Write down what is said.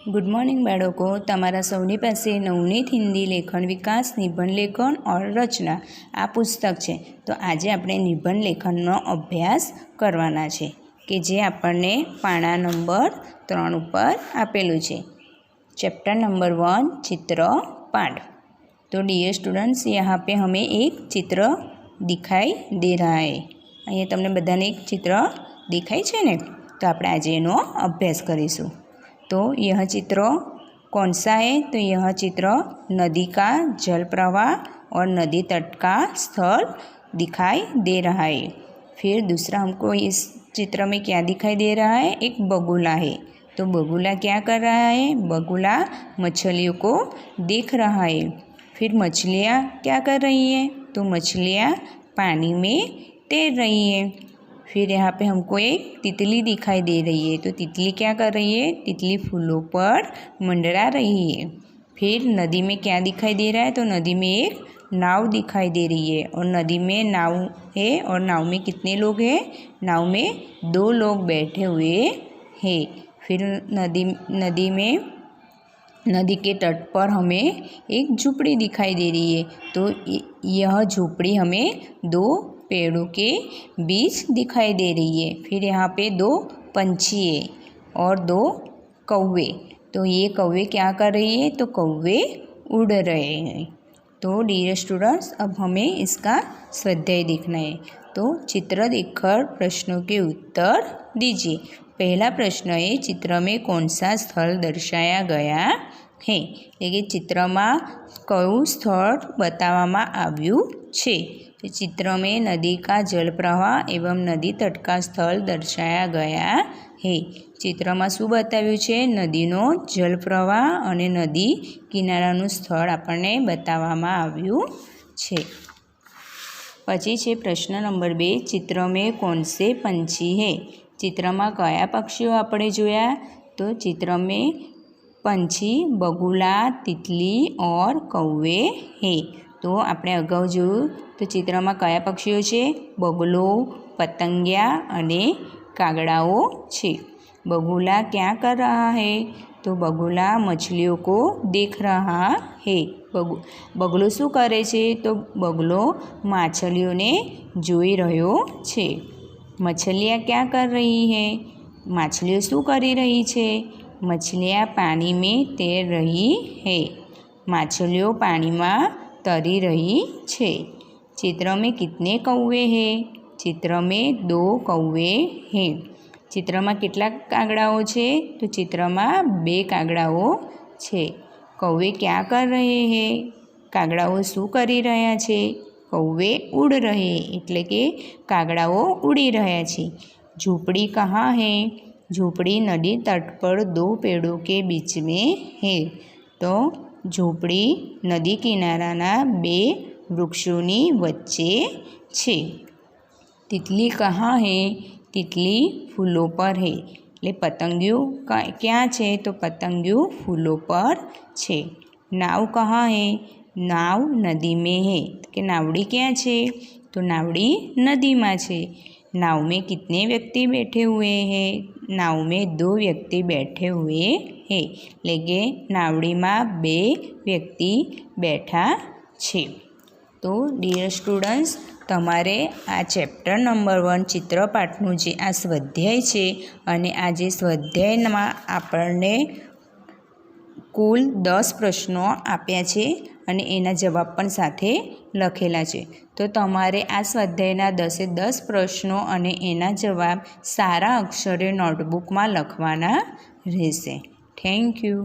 Good morning बाळको, तमारा सौनी पासे नवनीत हिंदी लेखन विकास निबंध लेखन और रचना आ पुस्तक है। तो आज आपणे निबंध लेखननो अभ्यास करवाना छे कि जे आपणे पाना नंबर 3 पर आपेलू है। चैप्टर नंबर 1 चित्र पाठ। तो डियर स्टूडेंट्स, यहाँ पे हमें एक चित्र दिखाई दे रहा है। अहीं तमने बधाने एक चित्र दिखाई छे ने, तो आपणे आज एनो अभ्यास करीशुं। तो यह चित्र कौन सा है? तो यह चित्र नदी का जल प्रवाह और नदी तट का स्थल दिखाई दे रहा है। फिर दूसरा हमको इस चित्र में क्या दिखाई दे रहा है? एक बगुला है। तो बगुला क्या कर रहा है? बगुला मछलियों को देख रहा है। फिर मछलियाँ क्या कर रही हैं? तो मछलियाँ पानी में तैर रही हैं। फिर यहाँ पे हमको एक तितली दिखाई दे रही है। तो तितली क्या कर रही है? तितली फूलों पर मंडरा रही है। फिर नदी में क्या दिखाई दे रहा है? तो नदी में एक नाव दिखाई दे रही है और नदी में नाव है और नाव में कितने लोग हैं? नाव में 2 लोग बैठे हुए हैं। फिर नदी के तट पर हमें एक झोपड़ी दिखाई दे रही है। तो यह झोपड़ी हमें 2 पेड़ों के बीच दिखाई दे रही है। फिर यहाँ पे 2 पंछी है और 2 कौवे। तो ये कौवे क्या कर रही है? तो कौवे उड़ रहे हैं। तो डियर स्टूडेंट्स, अब हमें इसका स्वाध्याय देखना है। तो चित्र देखकर प्रश्नों के उत्तर दीजिए। पहला प्रश्न है, चित्र में कौन सा स्थल दर्शाया गया है? लेकिन चित्र में कયું स्थल बताववामां आव्युं छे? चित्र में नदी का जल प्रवाह एवं नदी तट का स्थल दर्शाया गया है। चित्र में शू बताव्युं छे? नदीनो जल प्रवाह अने नदी किनारानुं स्थळ आपणे बताववामां आव्युं छे। पछी छे प्रश्न नंबर 2, चित्र में कौन से पंछी है? चित्र में कया पक्षीओ आपणे जोया? तो चित्र में पंछी बगुला, तितली और कौवे है। तो आपणे अगाऊ जोयुं, तो चित्र में कया पक्षीओ छे? बगुलो, पतंगिया अने कागड़ाओ छे। बगुला क्या कर रहा है? तो बगुला मछलियों को देख रहा है। बगुलो शू करे छे? तो बगुलो माछलीओने जोई रह्यो छे। मछलियाँ क्या कर रही है? माछलियों शू करी रही छे? मछलियाँ पानी में तैर रही है। माछलियों पानी में तरी रही छे। चित्र में कितने कौवे हैं? चित्र में 2 कौवे हैं। चित्र में कितला कागड़ाओ छे? तो चित्र में 2 कागड़ाओ छे। कौवे क्या कर रहे हैं? कागड़ाओ शू करी रह्या छे? कौवे उड़ रहे, एटले के कागड़ाओ उड़ी रह्या छे। झोपड़ी कहाँ है? झोपड़ी नदी तट पर 2 पेड़ों के बीच में है। तो झोपड़ी नदी किनाराना 2 वृक्षोनी वच्चे छे। तितली कहाँ है? तितली फूलों पर है। એટલે पतंगियों क्या छे? तो पतंगियों फूलों पर छे। नाव कहाँ है? नाव नदी में है। कि नावड़ी क्या छे? तो नावड़ी नदी में छे। नाव में कितने व्यक्ति बैठे हुए हैं? नाव में 2 व्यक्ति बैठे हुए हैं। लेकिन नावड़ी में 2 व्यक्ति बैठा छे। तो डियर स्टूडेंट्स, तमारे आ चैप्टर नंबर 1 चित्रपाठનું જે આ સ્વાધ્યાય છે અને આ જે સ્વાધ્યાયમાં આપણને કુલ 10 પ્રશ્નો આપ્યા છે અને એના જવાબ પણ સાથે લખેલા છે। તો તમારે આ સ્વાધ્યાયના 10એ 10 પ્રશ્નો અને એના જવાબ સારા અક્ષરે નોટબુકમાં લખવાના રહેશે। Thank you.